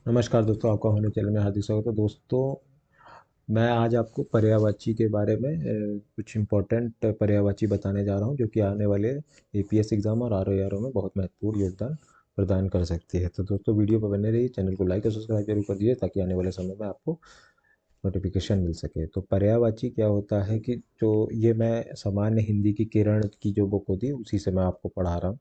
नमस्कार दोस्तों, आपका हमारे चैनल में हार्दिक स्वागत है। दोस्तों, मैं आज आपको पर्यायवाची के बारे में कुछ इम्पोर्टेंट पर्यायवाची बताने जा रहा हूं, जो कि आने वाले एपीएस एग्ज़ाम और आरओ में बहुत महत्वपूर्ण योगदान प्रदान कर सकती है। तो दोस्तों, वीडियो पर बने रहिए, चैनल को लाइक और सब्सक्राइब जरूर कर दीजिए ताकि आने वाले समय में आपको नोटिफिकेशन मिल सके। तो पर्यायवाची क्या होता है कि जो ये मैं सामान्य हिंदी की किरण की जो बुक होती है उसी से मैं आपको पढ़ा रहा हूँ।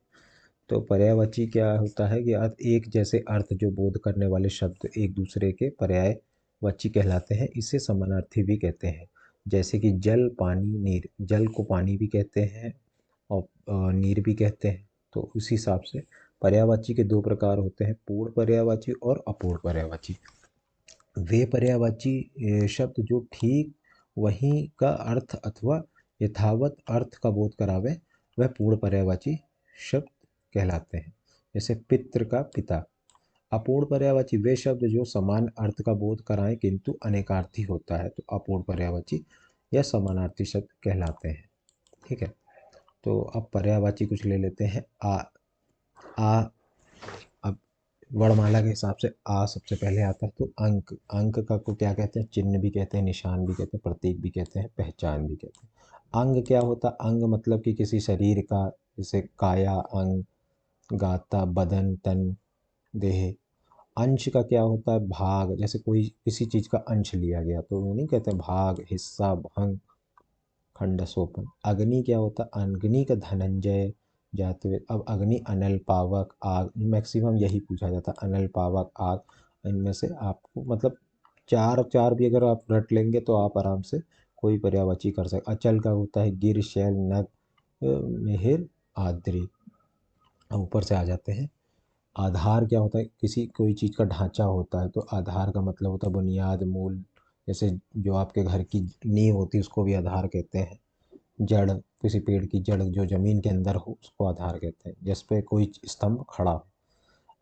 तो पर्यायवाची क्या होता है कि एक जैसे अर्थ जो बोध करने वाले शब्द एक दूसरे के पर्यायवाची कहलाते हैं। इसे समानार्थी भी कहते हैं। जैसे कि जल, पानी, नीर। जल को पानी भी कहते हैं और नीर भी कहते हैं। तो उस हिसाब से पर्यायवाची के दो प्रकार होते हैं, पूर्ण पर्यायवाची और अपूर्ण पर्यायवाची। वे पर्यायवाची शब्द जो ठीक वहीं का अर्थ अथवा यथावत अर्थ का बोध करावे, वह पूर्ण पर्यायवाची शब्द कहलाते हैं। जैसे पितृ का पिता। अपूर्ण पर्यायवाची वे शब्द जो समान अर्थ का बोध कराएं किंतु अनेकार्थी होता है, तो अपूर्ण पर्यायवाची या समानार्थी शब्द कहलाते हैं। ठीक है। तो अब पर्यायवाची कुछ ले लेते हैं। आ अब वर्णमाला के हिसाब से आ सबसे पहले आता है। तो अंक, अंक का को क्या कहते हैं? चिन्ह भी कहते हैं, निशान भी कहते हैं, प्रतीक भी कहते हैं, पहचान भी कहते हैं। अंग क्या होता है? अंग मतलब कि किसी शरीर का, जैसे काया अंग, गाता, बदन, तन, देह। अंश का क्या होता है? भाग, जैसे कोई किसी चीज का अंश लिया गया तो वो नहीं कहते भाग, हिस्सा, भंग, खंड, सोपन। अग्नि क्या होता है? अग्नि का धनंजय, जातवेद। अब अग्नि, अनल, पावक, आग, मैक्सिमम यही पूछा जाता है, अनल, पावक, आग। इनमें से आपको मतलब चार चार भी अगर आप रट लेंगे तो आप आराम से कोई पर्यायवाची कर सकते। अचल का होता है गिर, शैल, नग, मिहिर, आद्री। अब ऊपर से आ जाते हैं। आधार क्या होता है? किसी कोई चीज़ का ढांचा होता है, तो आधार का मतलब होता है बुनियाद, मूल। जैसे जो आपके घर की नींव होती है उसको भी आधार कहते हैं। जड़, किसी पेड़ की जड़ जो जमीन के अंदर हो उसको आधार कहते हैं, जिस पे कोई स्तंभ खड़ा हो।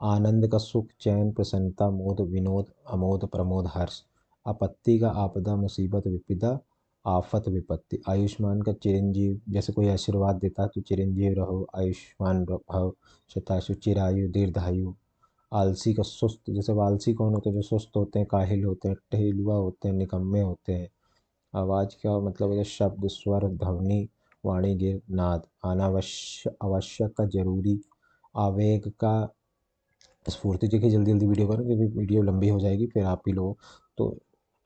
आनंद का सुख, चैन, प्रसन्नता, मोद, विनोद, अमोद, प्रमोद, हर्ष। आपत्ति का आपदा, मुसीबत, विपदा, आफत, विपत्ति। आयुष्मान का चिरंजीव, जैसे कोई आशीर्वाद देता है तो चिरंजीव रहो, आयुष्मान भव, शतायु, चिरायु, दीर्घायु। आलसी का सुस्त, जैसे आलसी कौन होते हैं? जो सुस्त होते हैं, काहिल होते हैं, टहेलुआ होते हैं, निकम्मे होते हैं। आवाज़ का मतलब है शब्द, स्वर, ध्वनि, वाणी, गिर, नाद। अनावश्यक, आवश्यक का जरूरी। आवेग का स्फूर्ति। देखिए जल्दी जल्दी वीडियो करो क्योंकि वीडियो लंबी हो जाएगी फिर आप ही लोग। तो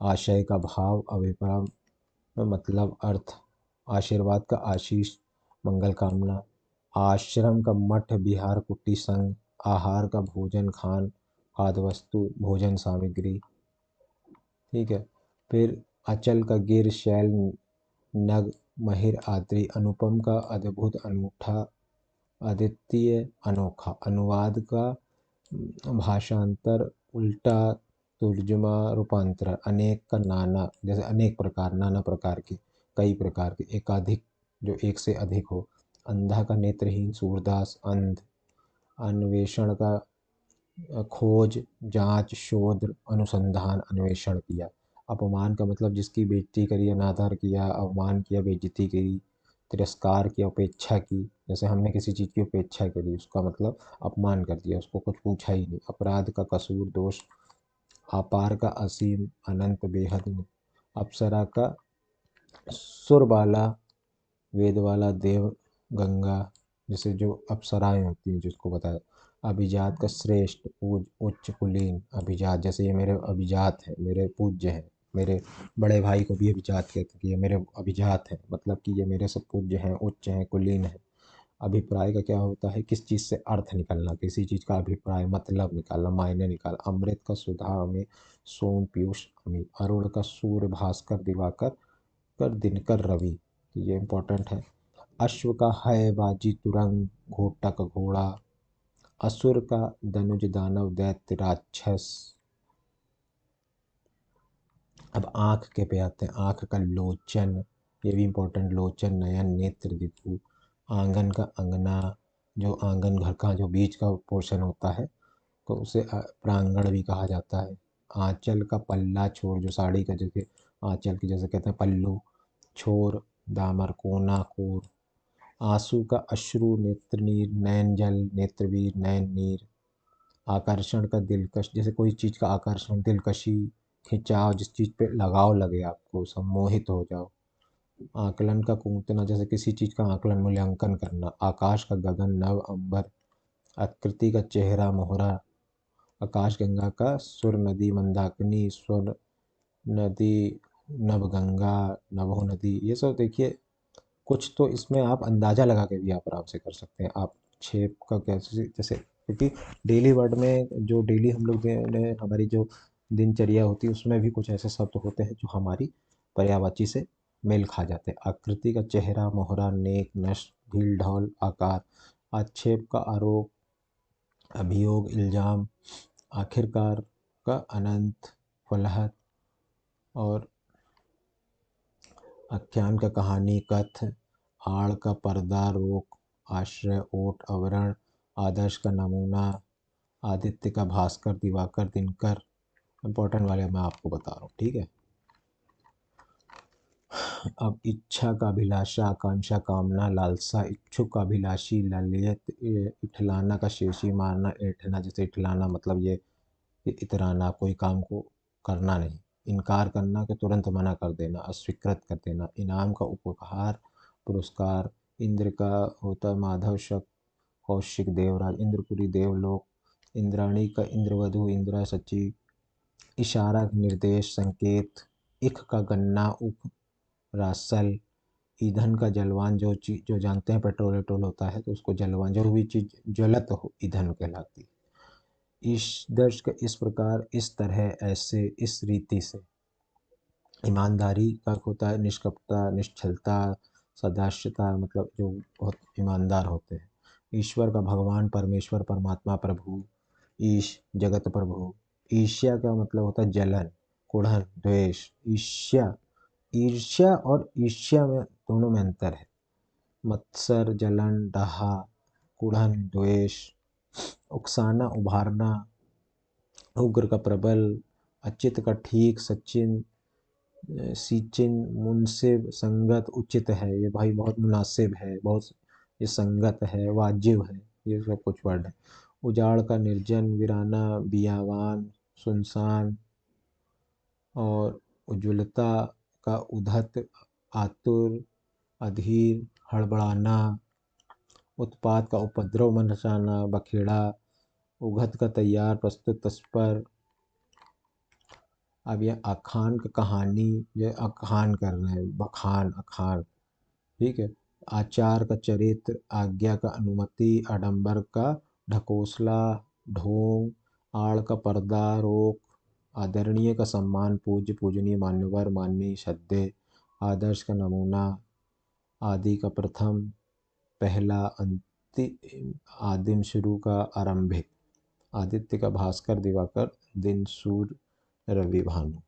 आशय का भाव, अभिप्राय, मतलब अर्थ। आशीर्वाद का आशीष, मंगल कामना। आश्रम का मठ, विहार, कुटी, संघ। आहार का भोजन, खान, खाद्य वस्तु, भोजन सामग्री। ठीक है। फिर अचल का गिर, शैल, नग, महिर, आद्री। अनुपम का अद्भुत, अनूठा, अद्वितीय, अनोखा। अनुवाद का भाषांतर, उल्टा, तर्जुमा, रूपांतरण। अनेक का नाना, जैसे अनेक प्रकार, नाना प्रकार के, कई प्रकार के। एकाधिक, जो एक से अधिक हो। अंधा का नेत्रहीन, सूरदास, अंध। अन्वेषण का खोज, जांच, शोध, अनुसंधान, अन्वेषण किया। अपमान का मतलब जिसकी बेइज्जती करी, अनादर किया, अवमान किया, बेइज्जती की। तिरस्कार किया, उपेक्षा की। जैसे हमने किसी चीज़ की उपेक्षा करी, उसका मतलब अपमान कर दिया, उसको कुछ पूछा ही नहीं। अपराध का कसूर, दोष। अपार का असीम, अनंत, बेहद में। अप्सरा का सुरबाला, वेदवाला, देव, गंगा। जैसे जो अप्सराएं होती हैं जिसको बताया। अभिजात का श्रेष्ठ, पूज, उच्च, कुलीन। अभिजात, जैसे ये मेरे अभिजात हैं, मेरे पूज्य हैं। मेरे बड़े भाई को भी अभिजात कहते हैं कि ये मेरे अभिजात हैं, मतलब कि ये मेरे से पूज्य हैं, उच्च हैं, कुलीन हैं। अभिप्राय का क्या होता है? किस चीज़ से अर्थ निकलना, किसी चीज़ का अभिप्राय, मतलब निकालना, मायने निकालना। अमृत का सुधा, में सोम, पीयूष, अमी। अरुण का सूर्य, भास्कर, दिवाकर, कर, दिनकर, रवि। तो ये इंपॉर्टेंट है। अश्व का है, बाजी, तुरंग, घोटक, घोड़ा। असुर का धनुज, दानव, दैत्य, राक्षस। अब आँख के पे आते हैं। आँख का लोचन, ये भी इम्पोर्टेंट। लोचन, नयन, नेत्र, दिपु। आंगन का अंगना, जो आंगन घर का जो बीच का पोर्शन होता है तो उसे प्रांगण भी कहा जाता है। आंचल का पल्ला, छोर, जो साड़ी का जैसे आंचल की जैसे कहते हैं पल्लू। छोर, दामर, कोना, कोर। आंसू का अश्रु, नेत्र नीर, नयन जल, नेत्रवीर, नयन नीर। आकर्षण का दिलकश, जैसे कोई चीज़ का आकर्षण, दिलकशी, खिंचाव, जिस चीज़ पे लगाव लगे आपको, सम्मोहित हो जाओ। आकलन का कूटना, जैसे किसी चीज़ का आकलन, मूल्यांकन करना। आकाश का गगन, नभ, अंबर। आकृति का चेहरा, मोहरा। आकाशगंगा का सुर नदी, मंदाकिनी, स्वर नदी, नभगंगा, नभो नदी। ये सब देखिए, कुछ तो इसमें आप अंदाज़ा लगा के भी आप आराम से कर सकते हैं। आप शेप का कैसे, जैसे क्योंकि डेली वर्ड में जो डेली हम लोग ने हमारी जो दिनचर्या होती है उसमें भी कुछ ऐसे शब्द होते हैं जो हमारी पर्यायवाची से मेल खा जाते हैं। आकृति का चेहरा, मोहरा, नेक, नष्ट, ढील ढाल, आकार। आक्षेप का आरोप, अभियोग, इल्जाम। आखिरकार का अनंत, फलहत। और आख्यान का कहानी, कथ। आड़ का पर्दा, रोक, आश्रय, ओट, आवरण। आदर्श का नमूना। आदित्य का भास्कर, दिवाकर, दिनकर। इंपॉर्टेंट वाले मैं आपको बता रहा हूँ, ठीक है। अब इच्छा का अभिलाषा, आकांक्षा, कामना, लालसा। इच्छुक का अभिलाषी, लालियत। इठलाना का शेषी मारना, ऐंठना। जैसे इठलाना मतलब ये इतराना, कोई काम को करना नहीं। इनकार करना कि तुरंत मना कर देना, अस्वीकृत कर देना। इनाम का उपहार, पुरस्कार। इंद्र का होता माधव, शक, कौशिक, देवराज, इंद्रपुरी, देवलोक। इंद्राणी का इंद्रवधु, इंदिरा, सची। इशारा, निर्देश, संकेत। इख का गन्ना, उख, रासल। ईंधन का जलवान, जो चीज जो जानते हैं पेट्रोल वेट्रोल होता है तो उसको जलवान, जो भी चीज ज्वलत हो ईंधन कहलाती है। इस दर्श का इस प्रकार, इस तरह, ऐसे, इस रीति से। ईमानदारी का होता है निष्कपटता, निश्चलता, सदाश्यता, मतलब जो बहुत ईमानदार होते हैं। ईश्वर का भगवान, परमेश्वर, परमात्मा, प्रभु। ईश, जगत प्रभु। ईर्ष्या का मतलब होता है जलन, कुढ़न, द्वेष। ईर्ष्या, ईर्ष्या और ईर्ष्या में दोनों में अंतर है। मत्सर, जलन, डहा, कुढ़न, द्वेष। उकसाना, उभारना। उग्र का प्रबल। अचित का ठीक, सचिन, सीचिन, मुनसिब, संगत, उचित है, ये भाई बहुत मुनासिब है, बहुत ये संगत है, वाजिब है। ये सब कुछ वर्ड है। उजाड़ का निर्जन, वीराना, बियावान, सुनसान। और उज्ज्वलता का उद्धत, आतुर, अधीर, हड़बड़ाना। उत्पात का उपद्रव मचाना, बखेड़ा। उगत का तैयार, प्रस्तुत, तत्पर। अब ये आखान का कहानी, ये आखान कर रहे हैं, बखान, अखान, ठीक है। आचार का चरित्र, आज्ञा का अनुमति, आडंबर का ढकोसला, ढोंग। आड़ का पर्दा, रोक। आदरणीय का सम्मान, पूज्य, पूजनीय, मान्यवर, माननीय, श्रद्धेय। आदर्श का नमूना। आदि का प्रथम, पहला, अंतिम, आदिम, शुरू का, आरंभिक। आदित्य का भास्कर, दिवाकर, दिन, सूर्य, रवि, भानु।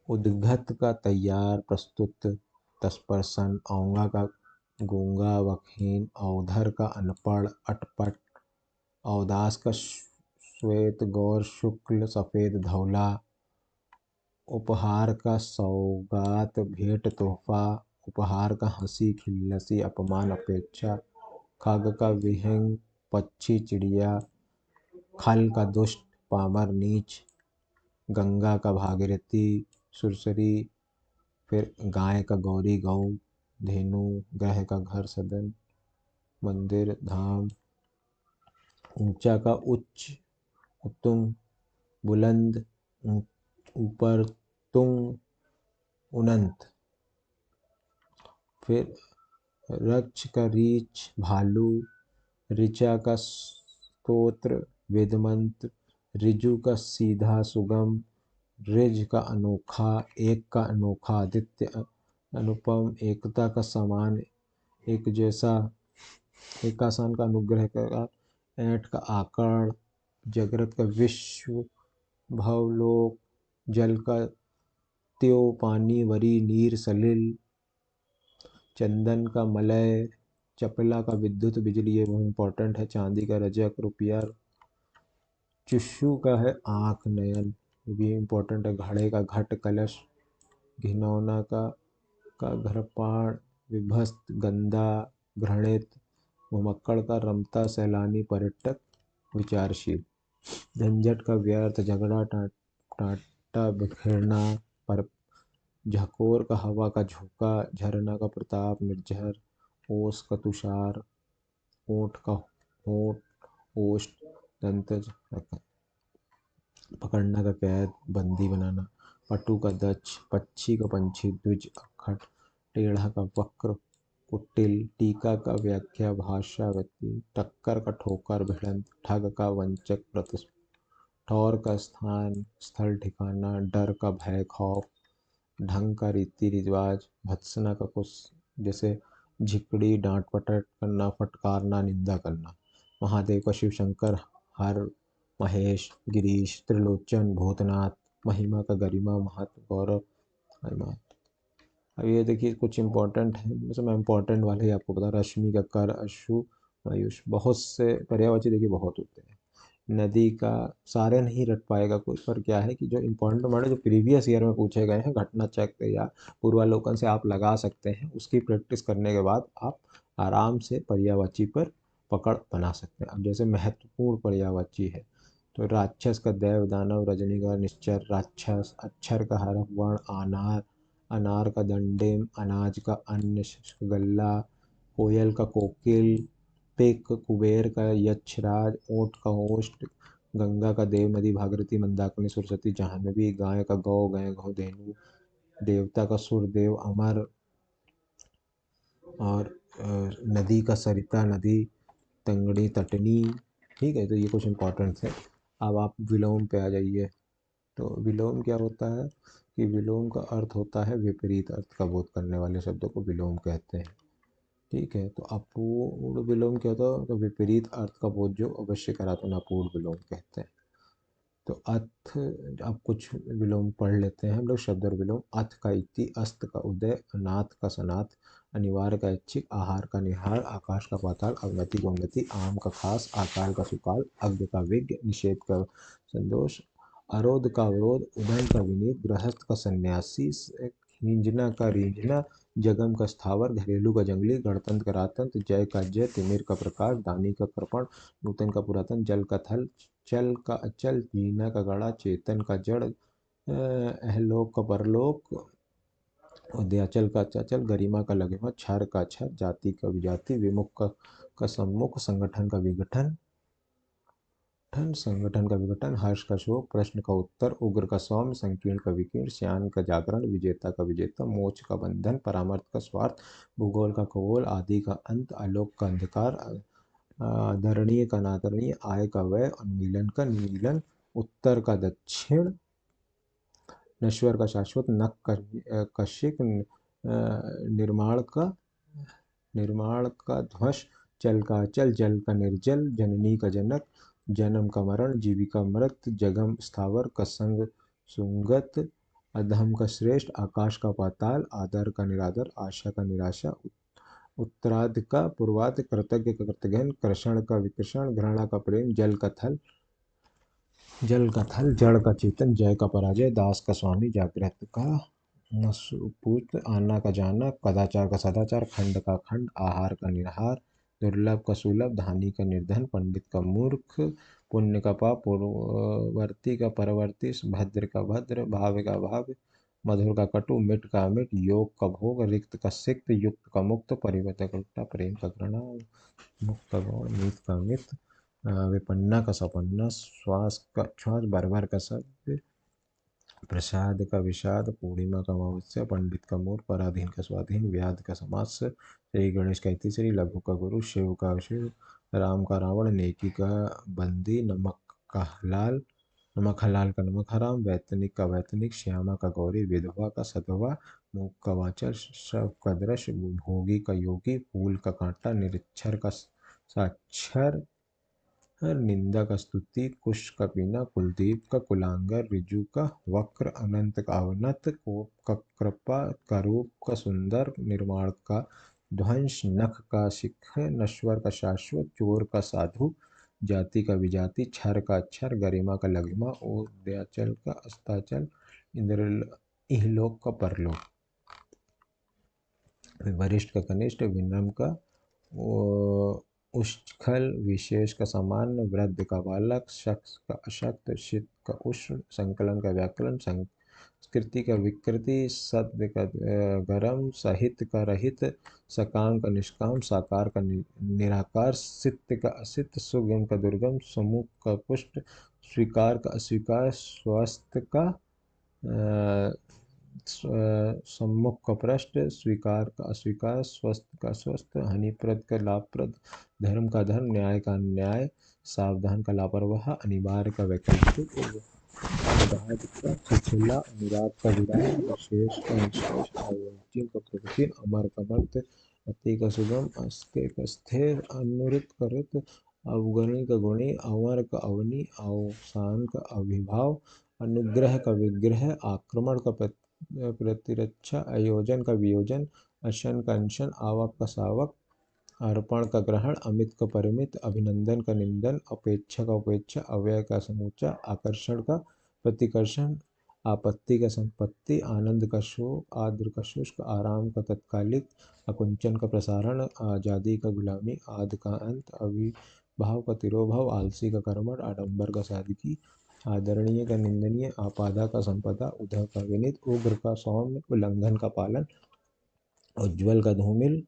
उद्गत का तैयार, प्रस्तुत, तत्परसन। औंगा का गूंगा, वकील। औधर का अनपढ़, अटपट। औदास का श्वेत, गौर, शुक्ल, सफ़ेद, धौला। उपहार का सौगात, भेंट, तोहफा। उपहार का हंसी, खिल्लसी, अपमान, अपेक्षा। खग का विहंग, पक्षी, चिड़िया। खल का दुष्ट, पामर, नीच। गंगा का भागीरथी, सुरसरी। फिर गाय का गौरी, गऊ, धेनु। ग्रह का घर, सदन, मंदिर, धाम। ऊंचा का उच्च, उत्तुंग, बुलंद, ऊपर, तुंग, उन्नत। फिर रक्ष का रीछ, भालू। ऋचा का स्तोत्र, वेद मंत्र। ऋजु का सीधा, सुगम। ऋज का अनोखा, एक का अनोखा, आदित्य, अनुपम। एकता का समान, एक जैसा। एकासन का अनुग्रह का। ऐंठ का आकड़। जागृत का विश्व, भवलोक। जल का त्यो, पानी, वरी, नीर, सलिल। चंदन का मलय। चपला का विद्युत, बिजली, ये बहुत इंपॉर्टेंट है। चांदी का रजक, रुपया। चुस्सू का है आँख, नयन, ये भी इम्पोर्टेंट है। घड़े का घट, कलश। घिनौना का घृपाण, विभस्त, गंदा, घृणित। घुमक्कड़ का रमता सैलानी पर्यटक विचारशील। झंझट का व्यर्थ झगड़ा टाटा बिखेरना पर झकोर का हवा का झोंका, झरना का प्रताप निर्झर, ओस का तुषार, ओठ का होठ, ओष्ठ दंतज, पकड़ना का कैद बंदी बनाना, पटु का दक्ष, पक्षी का पंछी द्विज अखट, टेढ़ा का वक्र कुटिल, टीका का व्याख्या भाषा व्यक्ति, टक्कर का ठोकर भिड़ंत, ठग का वंचक प्रतिस्पर्धा, ठौर का स्थान स्थल ठिकाना, डर का भय खौफ, ढंग का रीति रिवाज, भत्सना का कुछ जैसे झिकड़ी डांट पटट करना, फटकारना, निंदा करना, महादेव का शिव शंकर, हर महेश गिरीश त्रिलोचन भूतनाथ, महिमा का गरिमा महत्व गौरव महिमा। अब ये देखिए कुछ इंपॉर्टेंट है, मतलब मैं इंपॉर्टेंट वाले ही आपको बता, रश्मि का कर अशु आयुष, बहुत से पर्यायवाची देखिए बहुत होते हैं। नदी का सारे नहीं रट पाएगा कोई, पर क्या है कि जो इम्पोर्टेंट वर्ड है जो प्रीवियस ईयर में पूछे गए हैं घटना चक्र या पूर्वालोकन से आप लगा सकते हैं, उसकी प्रैक्टिस करने के बाद आप आराम से पर्यायवाची पर पकड़ बना सकते हैं। अब जैसे महत्वपूर्ण पर्यायवाची है तो राक्षस का दैव दानव, रजनी का निश्चर राक्षस, अक्षर का हरफ वर्ण अनार, अनार का दंडेम, अनाज का अन्न गल्ला, कोयल का कोकिल, पिक कुबेर का यक्षराज, ओट का ओष्ठ, गंगा का देव नदी भागीरथी मंदाकिनी सरस्वती जाह्नवी, गाय का गौ गय गौ धेनु, देवता का सूर्यदेव अमर, और नदी का सरिता नदी, तंगड़ी तटनी। ठीक है, तो ये कुछ इंपॉर्टेंट है। अब आप विलोम पे आ जाइए। तो विलोम क्या होता है कि विलोम का अर्थ होता है विपरीत अर्थ का बोध करने वाले शब्दों को विलोम कहते हैं। ठीक है, तो अपूर्ण विलोम क्या होता है, तो विपरीत अर्थ का बोध जो अवश्य करा तो अपूर्ण विलोम कहते हैं। तो अथ, अब कुछ विलोम पढ़ लेते हैं हम लोग शब्द और विलोम। अथ का इति, अस्त का उदय, अनाथ का सनाथ, अनिवार्य का ऐच्छिक, आहार का निहार, आकाश का पाताल, अवनति का उन्नति, आम का खास, आकाल का सुकाल, अज्ञ का विज्ञ, निषेध का संतोष, अरोध का अवरोध, उदय का विनीत, गृहस्थ का सन्यासी, खींजना का रींझना, जगम का स्थावर, घरेलू का जंगली, गणतंत्र का राजतंत्र, जय का जय, तिमिर का प्रकाश, दानी का कृपण, नूतन का पुरातन, जल का थल, चल का अचल, जीना का गड़ा, चेतन का जड़, अहलोक का परलोक, उदयाचल का चाचल, गरिमा का लघिमा, क्षर का क्षर, जाति का विजाति, विमुख का सम्मुख, संगठन का विघटन, संगठन का विघटन, हर्ष का शोक, प्रश्न का उत्तर, उग्र का सौम्य, संकीर्ण का विकीर्ण, श्यान का जागरण, विजेता का विजेता, मोक्ष का बंधन, परामर्थ का स्वार्थ, भूगोल का खगोल, आदि का अंत, आलोक का अंधकार, आदरणीय का अनादरणीय, आय का व्यय, उन्मीलन का निमीलन, उत्तर का दक्षिण, नश्वर का शाश्वत, नख का कशिक, निर्माण का ध्वंस, चल का अचल, जल का निर्जल, जननी का जनक, जन्म का मरण, जीविका मृत, जगम स्थावर, कसंग सुंगत, अधम का श्रेष्ठ, आकाश का पाताल, आदर का निरादर, आशा का निराशा, उत्तरार्ध का पूर्वार्ध, कृतज्ञ का कृतघ्न, कृषण का विकृषण, घृणा का प्रेम, जल का थल, जड़ का चेतन, जय का पराजय, दास का स्वामी, जागृत का नसूपुत, आना का जाना, कदाचार का सदाचार, खंड का खंड, आहार का निहार, दुर्लभ का सुलभ, धानी का निर्धन, पंडित का मूर्ख, पुण्य का पाप, पूर्ववर्ती का परवर्ती, भद्र का भद्र, भाव का भाव, मधुर का कटु, मिट का अमिट, योग का भोग, रिक्त का सिक्त, युक्त का मुक्त, परिवर्तक का उल्टा, प्रेम का घृणा, मुक्त का गौण, मीत का मित, विपन्ना का सपन्ना, श्वास का श्वास, बरबर का शब्द, प्रसाद का विषाद, पूर्णिमा का अमावस्या, पंडित का मूर, पराधीन का स्वाधीन, व्याध का समास, श्री गणेश का इतिश्री, लघु का गुरु, शिव का शिव, राम का रावण, नेकी का बंदी, नमक हलाल का नमक हराम, वैतनिक का वैतनिक, श्यामा का गौरी, विधवा का सधवा, मूक का वाचर, शव का दृश्य, भोगी का योगी, फूल का कांटा, निरक्षर का साक्षर, निंदा का स्तुति, कुश का पीना, कुलदीप का कुलांगर, ऋजु का वक्र, अनंत का अवनत, कोप का कृपा, करूप का सुंदर, निर्माण का ध्वंस, नख का शिख, नश्वर का शाश्वत, चोर का साधु, जाति का विजाति, क्षर का अक्षर, गरिमा का लघिमा, उदयाचल का अस्ताचल, इंद्र इहलोक का परलोक, वरिष्ठ का कनिष्ठ, विनम्र का उच्छल विशेष का सामान्य, वृद्ध का बालक, शख्स का अशक्त, शीत का उष्ण, संकलन का व्याकरण, संस्कृति का विकृति, सत्य का गरम, साहित्य का रहित, सकाम का निष्काम, साकार का निराकार, सित्त का असित, सुगम का दुर्गम, सम्मुख का पुष्ट, स्वीकार का अस्वीकार, स्वस्थ का सम्मुख का पृष्ठ, स्वीकार का अस्वीकार, स्वस्थ का स्वस्थ, हानिप्रद का लाभप्रद, धर्म का धर्म, न्याय का न्याय, सावधान का लापरवाह, अनिवार्य का वैकल्पिक, उदाहरण का छिछला, अनुराग का विराग, विशेष का निशेष, अर्वाचीन का प्रवचीन, अमर का मर्त, अति का सुगम, अस्थे का स्थिर, अनुरित का रित, अवगणी का गुणी, अवर का अवनी, अवसान का अभिभाव, अनुग्रह का विग्रह, आक्रमण का प्रतिरक्षा, आयोजन का वियोजन, अशन का अनशन, आवक का सावक, अर्पण का ग्रहण, अमित का परिमित, अभिनंदन का निंदन, अपेक्षा का उपेक्षा, अव्यय का समूचा, आकर्षण का प्रतिकर्षण, आपत्ति का संपत्ति, आनंद का शोक, आर्द्र का शुष्क, आराम का तत्कालिक, अकुंचन का प्रसारण, आजादी का गुलामी, आदि का अंत, अविभाव का तिरोभाव, आलसी का कर्मठ, आडंबर का सादगी, आदरणीय का निंदनीय, आपादा का संपदा, उधर का विनित, उग्र का सौम्य, उल्लंघन का पालन, उज्ज्वल का धूमिल,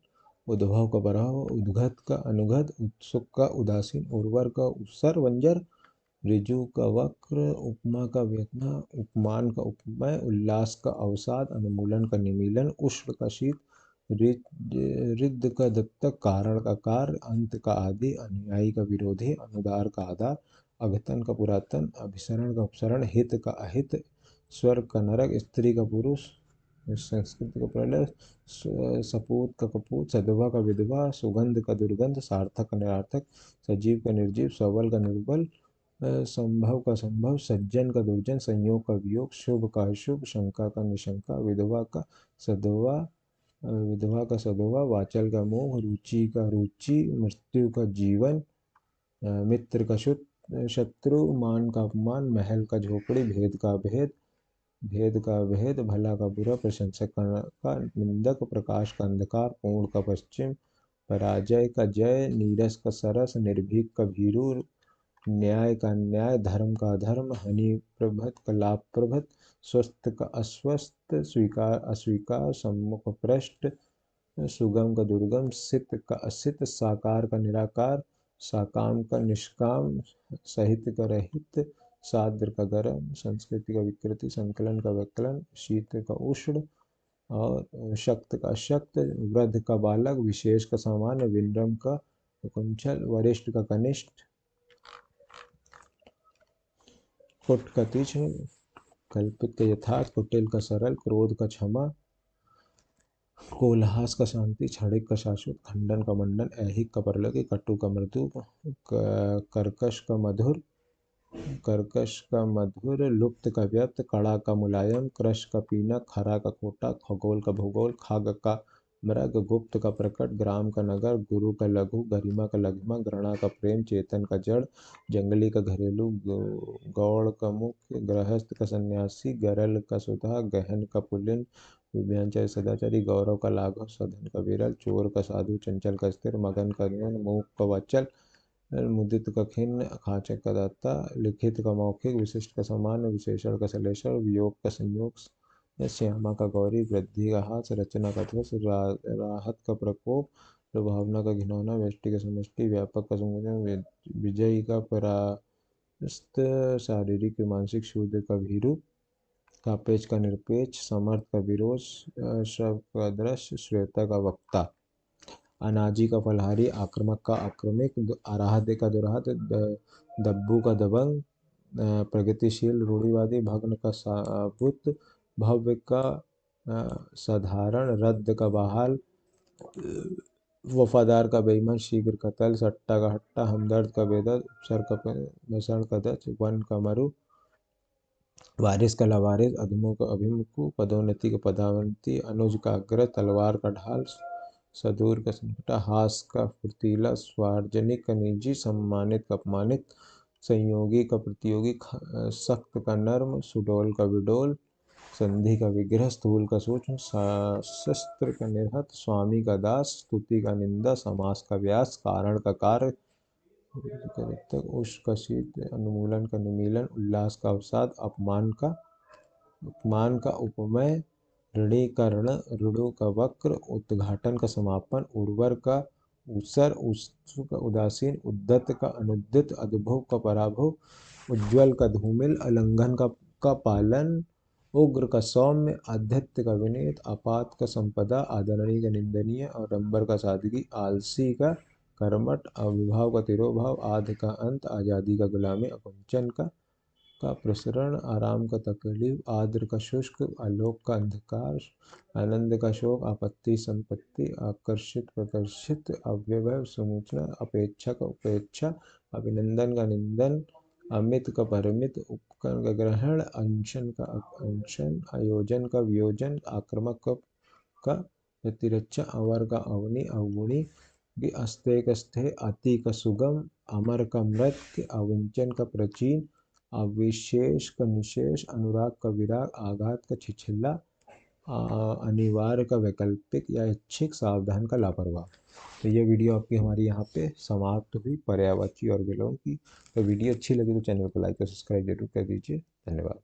उद्भव का बराव, उद्गत का अनुगत, उत्सुक का उदासीन, उर्वर का उत्सर वंजर, ऋजु का वक्र, उपमा का व्यथना, उपमान का उपमय, उल्लास का अवसाद, अनुमूलन का निमीलन, उष्ण का शीत, रिद्ध का दत्तक, कारण का कार्य, अंत का आदि, अनुयायी का विरोधी, अनुदार का आधार, अघतन का पुरातन, अभिसरण का उपसरण, हित का अहित, स्वर्ग का नरक, स्त्री का पुरुष, संस्कृत का प्रलय, सपूत का कपूत, सदवा का विधवा, सुगंध का दुर्गंध, सार्थक का निरार्थक, सजीव का निर्जीव, सबल का निर्बल, संभव का संभव, सज्जन का दुर्जन, संयोग का वियोग, शुभ का अशुभ, शंका का निशंका, विधवा का सधवा, वाचल का मोह, रुचि का रुचि, मृत्यु का जीवन, मित्र का शत्रु, मान का अपमान, महल का झोपड़ी, भेद का भेद, भला का बुरा, प्रशंसक का निंदक, प्रकाश का अंधकार, पूर्ण का पश्चिम, पराजय का जय, नीरस का सरस, निर्भीक का भीरू, न्याय का न्याय, धर्म का अधर्म, हानि प्रभत का लाभ प्रभत, स्वस्थ का अस्वस्थ, स्वीकार अस्वीकार, सम्मुख पृष्ठ, सुगम का दुर्गम, सित का असित, साकार का निराकार, साकाम का निष्काम, साहित्य का रहित, साद्र का गरम, संस्कृति का विकृति, संकलन का विकलन, शीत का उष्ण और शक्त का अशक्त, वृद्ध का बालक, विशेष का सामान्य, विनम्र का कुंचल, वरिष्ठ का कनिष्ठ, कुट का तीक्ष्ण, कल्पित का यथार्थ, कुटिल का सरल, क्रोध का क्षमा, कोल्हास का शांति, क्षणिक का शाश्वत, खंडन का मंडन, ऐहिक का परलौकिक, कटु का मृदु, कर्कश का मधुर, लुप्त का व्यक्त, कड़ा का मुलायम, क्रश का पीना, खरा का खोटा, खगोल का भूगोल, खाग का मृग, गुप्त का प्रकट, ग्राम का नगर, गुरु का लघु, गरिमा का लघिमा, घृणा का प्रेम, चेतन का जड़, जंगली का घरेलू, गौड़ का मुख्य, गृहस्थ का सन्यासी, गरल का सुधा, गहन का पुलिन, विभ्यांचारी सदाचारी, गौरव का लाघव, सधन का विरल, चोर का साधु, चंचल का स्थिर, मगन का न्यून, मूक का वचल, मुदित का खिन्न, खाचक का दाता, लिखित का मौखिक, विशिष्ट का सामान्य, विशेषण का सलेषण, वियोग का संयोग, श्यामा का गौरी, वृद्धि का हास, रचना का ध्वस, राहत का प्रकोप, प्रभावना का घिनौना, व्यष्टि का समष्टि, व्यापक का संयोजन, विजयी का परास्त, शारीरिक मानसिक, शूद्र का भीरु, सापेक्ष का निरपेक्ष, समर्थ का विरोध, श्रव का दृश्य, श्वेता का वक्ता, अनाजी का फलहारी, आक्रमक का आक्रमिक, आराध्य का दुराहत, दब्बू का दबंग, प्रगतिशील रूढ़िवादी, भग्न का साबुत, भव्य का साधारण, रद्द का बहाल, वफादार का बेईमान, शीघ्र का तल, सट्टा का हट्टा, हमदर्द का बेदर्द, उपसर का भसण का दच, वन का मरु, वारिस का लवारिस, अधमों का अभिमुखु, पदोन्नति का पदावनति, अनुज का अग्र, तलवार का ढाल, सदूर का संकटा, हास का फुर्तीला, सार्वजनिक का निजी, सम्मानित का अपमानित, संयोगी का प्रतियोगी, सख्त का नर्म, सुडौल का विडोल, संधि का विग्रह, स्थूल का सूक्ष्म, शस्त्र का निरहत, स्वामी का दास, स्तुति का निंदा, समास का व्यास, कारण का कार्य, उष्ण का शीत, अनुमूलन का निमीलन, उल्लास का अवसाद, अपमान का उपमेय, ऋणी का ऋण, ऋणु का वक्र, उद्घाटन का समापन, उर्वर का ऊसर, उत्सु का उदासीन, उद्दत का अनुद्दित, अद्भुव का पराभव, उज्ज्वल का धूमिल, अलंघन का पालन, उग्र का सौम्य, आध्यात्म का विनीत, आपात का संपदा, आदरणीय का निंदनीय, आडंबर का सादगी, आलसी का कर्मठ, अविभाव का तिरोभाव, आध का अंत, आजादी का गुलामी, अकुंचन का प्रसरण, आराम का तकलीफ, आर्द्र का शुष्क, आलोक का अंधकार, आनंद का शोक, आपत्ति संपत्ति, आकर्षित प्रकर्षित, अव्यवय सूचना, अपेक्षा का उपेक्षा, अभिनंदन का निंदन, अमित का परिमित, उपकरण का ग्रहण, अंशन का अंशन, आयोजन का वियोजन, आक्रामक का प्रतिरक्षा, अवर का अवनी अवगुणी, अस्ते का स्थे, अति का सुगम, अमर का मृत्य, अविंचन का प्राचीन, अविशेष का निशेष, अनुराग का विराग, आघात का छिछला, अनिवार्य का वैकल्पिक या ऐच्छिक, सावधान का लापरवाह। तो ये वीडियो आपकी हमारी यहाँ पे समाप्त हुई पर्यायवाची और विलोम की। तो वीडियो अच्छी लगी तो चैनल को लाइक और सब्सक्राइब जरूर कर दीजिए। धन्यवाद।